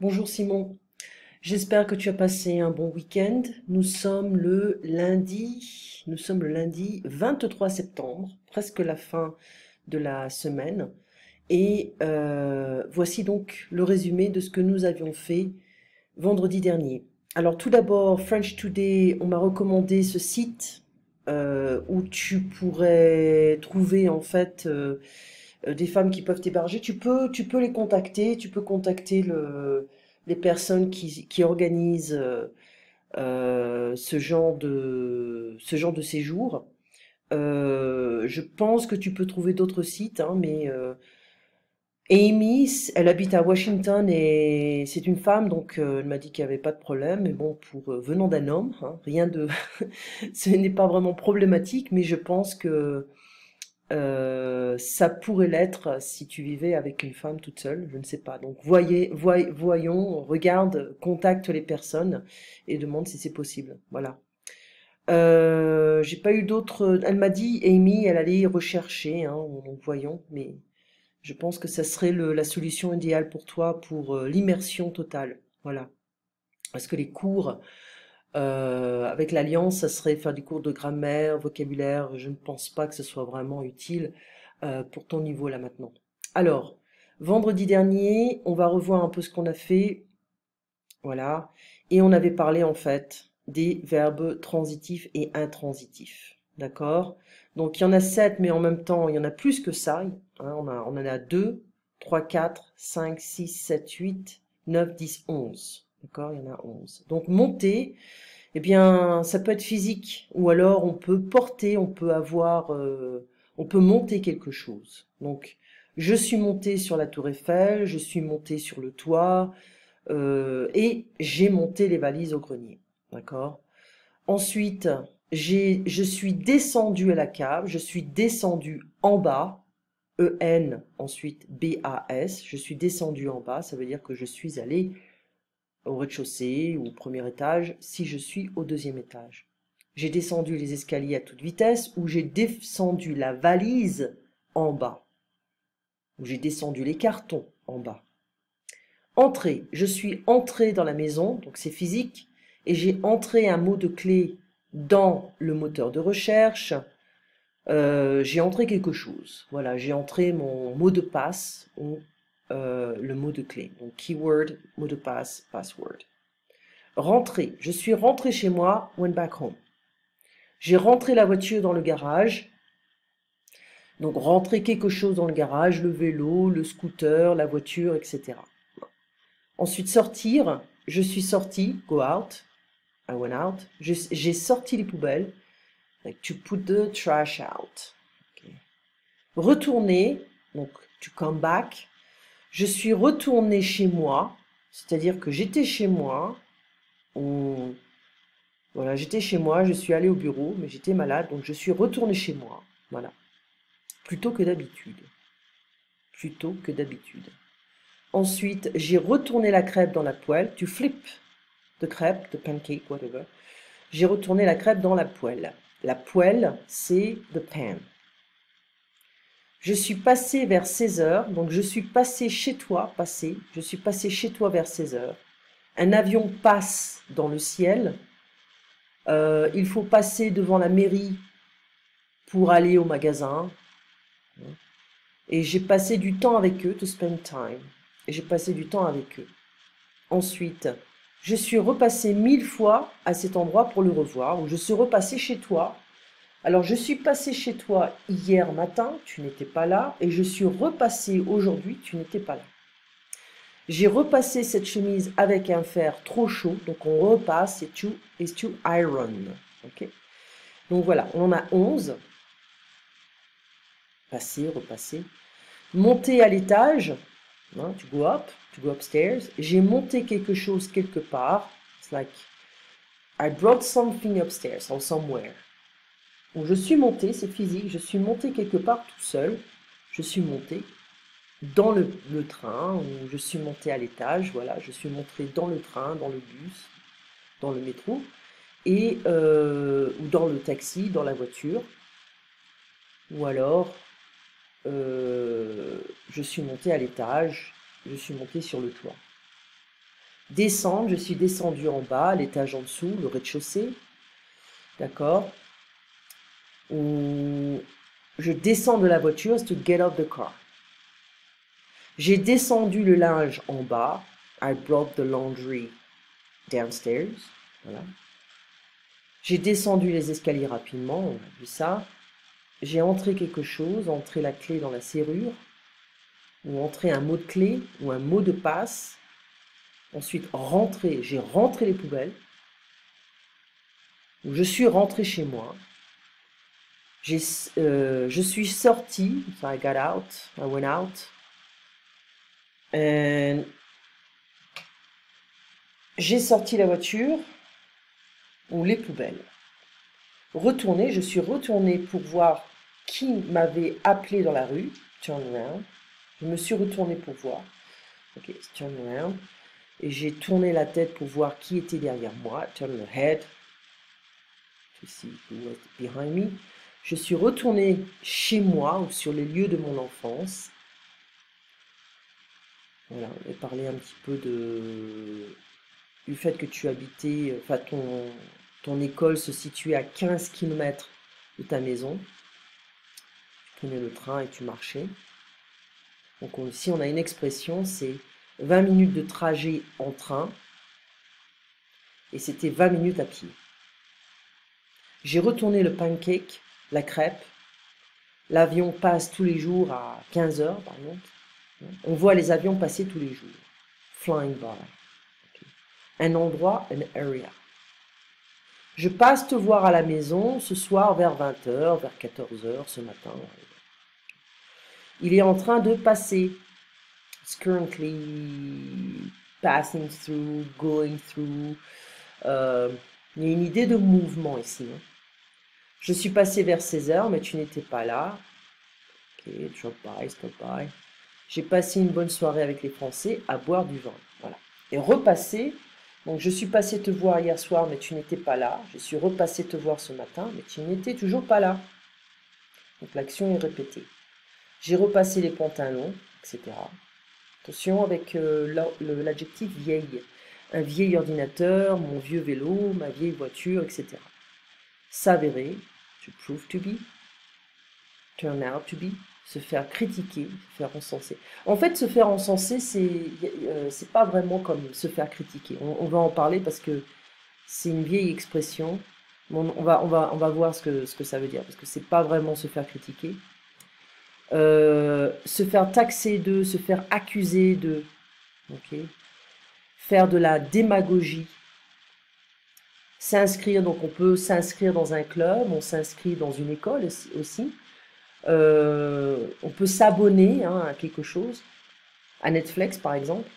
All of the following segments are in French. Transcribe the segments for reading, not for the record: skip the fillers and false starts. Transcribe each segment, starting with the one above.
Bonjour Simon, j'espère que tu as passé un bon week-end. Nous sommes le lundi 23 septembre, presque la fin de la semaine. Et voici donc le résumé de ce que nous avions fait vendredi dernier. Alors tout d'abord, French Today, on m'a recommandé ce site où tu pourrais trouver en fait des femmes qui peuvent t'héberger. Tu peux les contacter, tu peux contacter les personnes qui organisent ce genre de séjour. Je pense que tu peux trouver d'autres sites, hein, mais Amy, elle habite à Washington et c'est une femme, donc elle m'a dit qu'il n'y avait pas de problème. Mais bon, pour venant d'un homme, hein, rien de, ce n'est pas vraiment problématique, mais je pense que ça pourrait l'être si tu vivais avec une femme toute seule, je ne sais pas. Donc voyons, regarde, contacte les personnes et demande si c'est possible. Voilà. J'ai pas eu d'autres. Elle m'a dit, Amy, elle allait rechercher, hein, donc voyons, mais je pense que ça serait la solution idéale pour toi pour l'immersion totale. Voilà. Parce que les cours avec l'Alliance, ça serait faire des cours de grammaire, vocabulaire. Je ne pense pas que ce soit vraiment utile pour ton niveau là maintenant. Alors, vendredi dernier, on va revoir un peu ce qu'on a fait. Voilà. Et on avait parlé en fait des verbes transitifs et intransitifs. D'accord? Donc il y en a 7, mais en même temps, il y en a plus que ça. Hein, on en a 2, 3, 4, 5, 6, 7, 8, 9, 10, 11. D'accord? Il y en a 11. Donc monter, eh bien, ça peut être physique, ou alors on peut porter, on peut monter quelque chose. Donc, je suis monté sur la tour Eiffel, je suis monté sur le toit, et j'ai monté les valises au grenier. D'accord? Ensuite, je suis descendu à la cave, je suis descendu en bas, E-N, ensuite B-A-S, je suis descendu en bas, ça veut dire que je suis allé au rez-de-chaussée ou au premier étage si je suis au deuxième étage. J'ai descendu les escaliers à toute vitesse ou j'ai descendu la valise en bas ou j'ai descendu les cartons en bas. Entrée, je suis entré dans la maison, donc c'est physique, et j'ai entré un mot de clé dans le moteur de recherche. J'ai entré quelque chose. Voilà, j'ai entré mon mot de passe ou le mot de clé. Donc keyword, mot de passe, password. Rentrer. Je suis rentré chez moi, went back home. J'ai rentré la voiture dans le garage. Donc rentrer quelque chose dans le garage, le vélo, le scooter, la voiture, etc. Ensuite sortir. Je suis sorti, go out. I went out. J'ai sorti les poubelles. Like to put the trash out. Okay. Retourner. Donc to come back. Je suis retourné chez moi. C'est-à-dire que j'étais chez moi. Ou Voilà, j'étais chez moi, je suis allée au bureau, mais j'étais malade, donc je suis retournée chez moi. Voilà. Plutôt que d'habitude. Plutôt que d'habitude. Ensuite, j'ai retourné la crêpe dans la poêle. Tu flippes de crêpe, de pancake, whatever. J'ai retourné la crêpe dans la poêle. La poêle, c'est the pan. Je suis passé vers 16 heures, donc je suis passé chez toi, je suis passé chez toi vers 16 heures. Un avion passe dans le ciel. Il faut passer devant la mairie pour aller au magasin. Et j'ai passé du temps avec eux, to spend time. Et j'ai passé du temps avec eux. Ensuite, je suis repassé 1000 fois à cet endroit pour le revoir, ou je suis repassé chez toi. Alors, je suis passé chez toi hier matin, tu n'étais pas là, et je suis repassé aujourd'hui, tu n'étais pas là. J'ai repassé cette chemise avec un fer trop chaud, donc on repasse, et to iron. Okay. Donc voilà, on en a 11. Passer, repasser. Monter à l'étage, hein, to go upstairs. J'ai monté quelque chose quelque part. It's like, I brought something upstairs, or somewhere. Donc je suis monté, c'est physique, je suis monté quelque part tout seul. Je suis monté dans le train, ou je suis monté à l'étage, voilà, je suis monté dans le train, dans le bus, dans le métro, ou dans le taxi, dans la voiture, ou alors je suis monté à l'étage, je suis monté sur le toit. descendre. Je suis descendue en bas, l'étage en dessous, le rez-de-chaussée. D'accord? Où je descends de la voiture, to get out the car. J'ai descendu le linge en bas. I brought the laundry downstairs. Voilà. J'ai descendu les escaliers rapidement, on a vu ça. J'ai entré quelque chose, entré la clé dans la serrure, ou entré un mot de clé, ou un mot de passe. Ensuite, j'ai rentré les poubelles. Je suis rentré chez moi. Je suis sorti, so I got out, I went out. And j'ai sorti la voiture, ou les poubelles. Je suis retourné pour voir qui m'avait appelé dans la rue. Turn around. Je me suis retourné pour voir. Ok, turn around. Et j'ai tourné la tête pour voir qui était derrière moi. Turn the head. To see who was behind me. Je suis retourné chez moi ou sur les lieux de mon enfance. Voilà, on va parler un petit peu du fait que tu habitais, enfin ton école se situait à 15 km de ta maison. Tu prenais le train et tu marchais. Donc ici on a une expression, c'est 20 minutes de trajet en train et c'était 20 minutes à pied. J'ai retourné le pancake, la crêpe. L'avion passe tous les jours à 15 heures par exemple. On voit les avions passer tous les jours. Flying by. Okay. Un endroit, an area. Je passe te voir à la maison ce soir vers 20 heures, vers 14 heures ce matin. Il est en train de passer. It's currently passing through, going through. Il y a une idée de mouvement ici. Hein. Je suis passé vers 16 heures, mais tu n'étais pas là. Ok, drop by, stop by. J'ai passé une bonne soirée avec les Français à boire du vin. Voilà. Et repasser. Donc je suis passé te voir hier soir, mais tu n'étais pas là. Je suis repassé te voir ce matin, mais tu n'étais toujours pas là. Donc l'action est répétée. J'ai repassé les pantalons, etc. Attention avec l'adjectif vieille. Un vieil ordinateur, mon vieux vélo, ma vieille voiture, etc. S'avérer, to prove to be, turn out to be, se faire critiquer, se faire encenser. En fait, se faire encenser, c'est pas vraiment comme se faire critiquer. On va en parler parce que c'est une vieille expression. Bon, on va voir ce que ça veut dire, parce que c'est pas vraiment se faire critiquer. Se faire taxer de, se faire accuser de, okay. Faire de la démagogie, s'inscrire, donc on peut s'inscrire dans un club, on s'inscrit dans une école aussi, on peut s'abonner à quelque chose, à Netflix par exemple,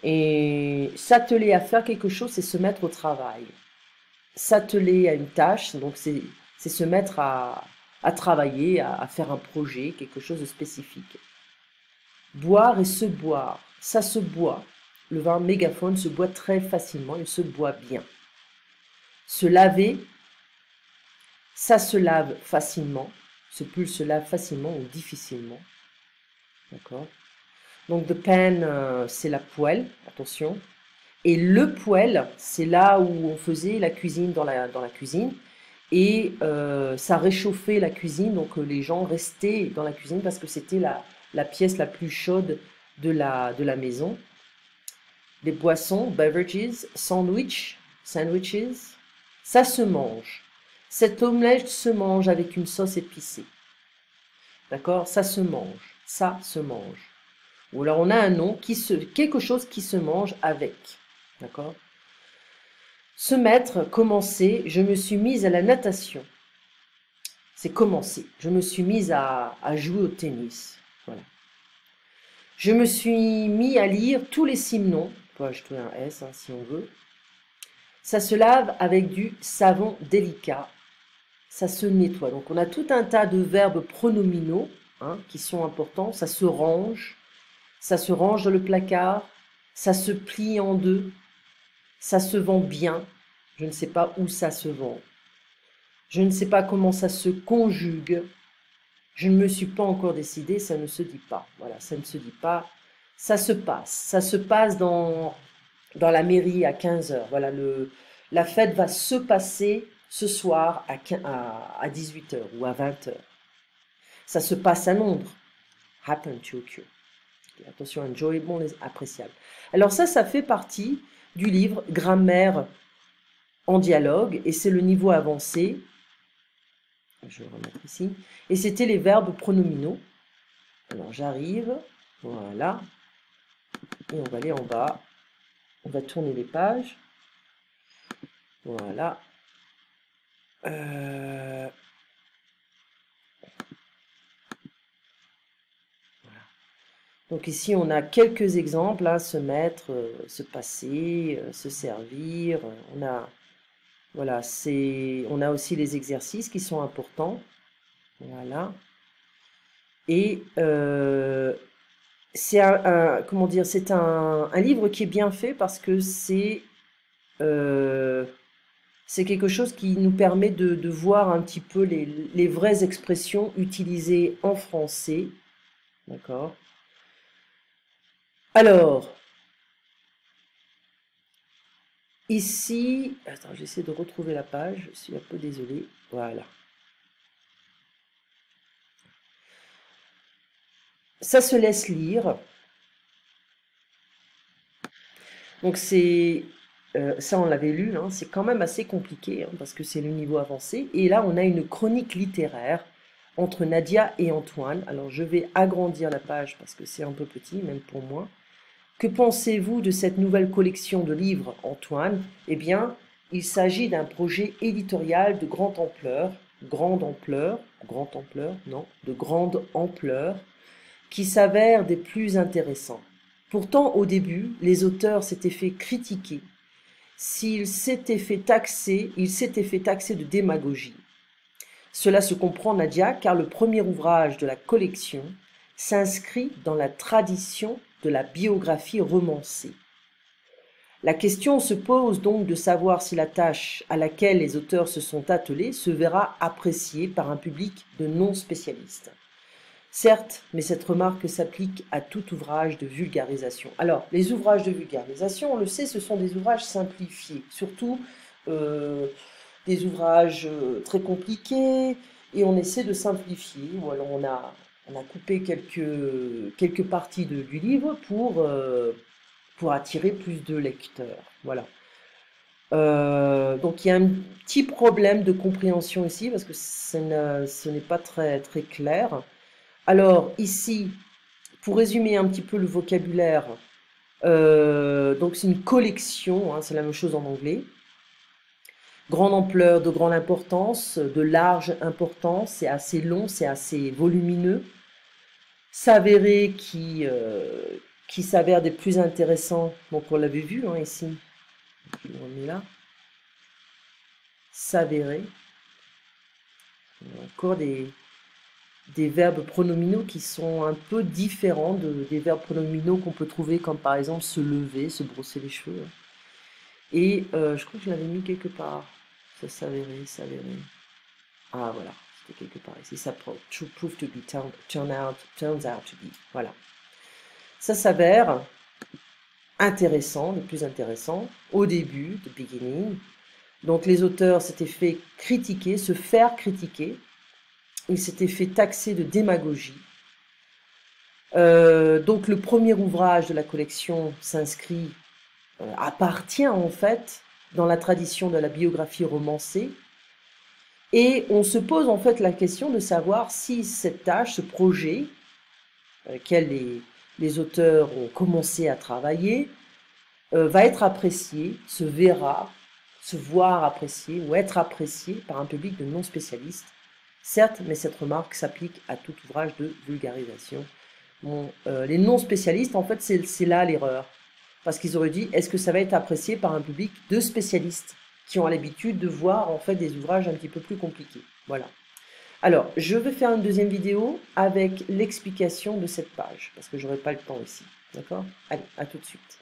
et s'atteler à faire quelque chose, c'est se mettre au travail. S'atteler à une tâche, donc c'est se mettre à travailler, à faire un projet, quelque chose de spécifique. Boire et se boire, ça se boit. Le vin mégaphone se boit très facilement, il se boit bien. Se laver, ça se lave facilement. Ce pull se lave facilement ou difficilement. D'accord? Donc, the pan, c'est la poêle, attention. Et le poêle, c'est là où on faisait la cuisine dans la cuisine. Et ça réchauffait la cuisine, donc les gens restaient dans la cuisine parce que c'était la pièce la plus chaude de la maison. Les boissons, beverages, sandwiches, ça se mange. Cette omelette se mange avec une sauce épicée. D'accord? Ça se mange. Ça se mange. Ou alors on a un nom, quelque chose qui se mange avec. D'accord? Se mettre, commencer, je me suis mise à la natation. C'est commencer. Je me suis mise à jouer au tennis. Voilà. Je me suis mis à lire tous les Simons. On peut ajouter un S si on veut. Ça se lave avec du savon délicat. Ça se nettoie. Donc on a tout un tas de verbes pronominaux qui sont importants. Ça se range. Ça se range dans le placard. Ça se plie en deux. Ça se vend bien. Je ne sais pas où ça se vend. Je ne sais pas comment ça se conjugue. Je ne me suis pas encore décidée, ça ne se dit pas. Voilà, ça ne se dit pas. Ça se passe. Ça se passe dans dans la mairie à 15 heures. Voilà, la fête va se passer ce soir à 18 heures ou à 20 heures. Ça se passe à Londres. Happen to occur. Attention, enjoyable, appréciable. Alors ça fait partie du livre Grammaire en dialogue, et c'est le niveau avancé. Je vais remettre ici. Et c'était les verbes pronominaux. Alors j'arrive, voilà, et on va aller en bas. On va tourner les pages. Voilà. Voilà. Donc ici, on a quelques exemples, hein, se mettre, se passer, se servir. Voilà, on a aussi les exercices qui sont importants. Voilà. Et c'est comment dire, c'est un livre qui est bien fait parce que c'est quelque chose qui nous permet de voir un petit peu les vraies expressions utilisées en français. D'accord? Alors, ici, attends, j'essaie de retrouver la page, je suis un peu désolé. Voilà. Ça se laisse lire. Donc c'est, ça on l'avait lu, hein, c'est quand même assez compliqué, hein, parce que c'est le niveau avancé. Et là on a une chronique littéraire entre Nadia et Antoine. Alors je vais agrandir la page parce que c'est un peu petit, même pour moi. Que pensez-vous de cette nouvelle collection de livres, Antoine? Eh bien, il s'agit d'un projet éditorial de grande ampleur, de grande ampleur, qui s'avère des plus intéressants. Pourtant, au début, les auteurs s'étaient fait critiquer. Ils s'étaient fait taxer de démagogie. Cela se comprend, Nadia, car le premier ouvrage de la collection s'inscrit dans la tradition de la biographie romancée. La question se pose donc de savoir si la tâche à laquelle les auteurs se sont attelés se verra appréciée par un public de non-spécialistes. Certes, mais cette remarque s'applique à tout ouvrage de vulgarisation. Alors, les ouvrages de vulgarisation, on le sait, ce sont des ouvrages simplifiés, surtout des ouvrages très compliqués, et on essaie de simplifier, ou alors on a coupé quelques parties du livre pour attirer plus de lecteurs. Voilà. Donc il y a un petit problème de compréhension ici, parce que ce n'est pas très, très clair. Alors ici, pour résumer un petit peu le vocabulaire, donc c'est une collection, hein, c'est la même chose en anglais. Grande ampleur, de grande importance, de large importance, c'est assez long, c'est assez volumineux. S'avérer qui s'avère des plus intéressants, donc on l'avait vu hein, ici, on met là. S'avérer. Encore des verbes pronominaux qui sont un peu différents des verbes pronominaux qu'on peut trouver comme par exemple se lever, se brosser les cheveux. Et je crois que je l'avais mis quelque part. Ça s'avérer. Ah voilà, c'était quelque part ici. Ça prove to be, turns out to be. Voilà. Ça s'avère intéressant, le plus intéressant, au début, the beginning. Donc les auteurs s'étaient fait critiquer, se faire critiquer. Ils s'étaient fait taxer de démagogie. Donc le premier ouvrage de la collection s'inscrit, appartient en fait dans la tradition de la biographie romancée. Et on se pose en fait la question de savoir si cette tâche, ce projet, auquel les auteurs ont commencé à travailler, va être apprécié, se voir apprécié ou être apprécié par un public de non-spécialistes. Certes, mais cette remarque s'applique à tout ouvrage de vulgarisation. Bon, les non-spécialistes, en fait, c'est là l'erreur. Parce qu'ils auraient dit, est-ce que ça va être apprécié par un public de spécialistes qui ont l'habitude de voir en fait des ouvrages un petit peu plus compliqués. Voilà. Alors, je vais faire une deuxième vidéo avec l'explication de cette page, parce que j'aurai pas le temps ici. D'accord? Allez, à tout de suite.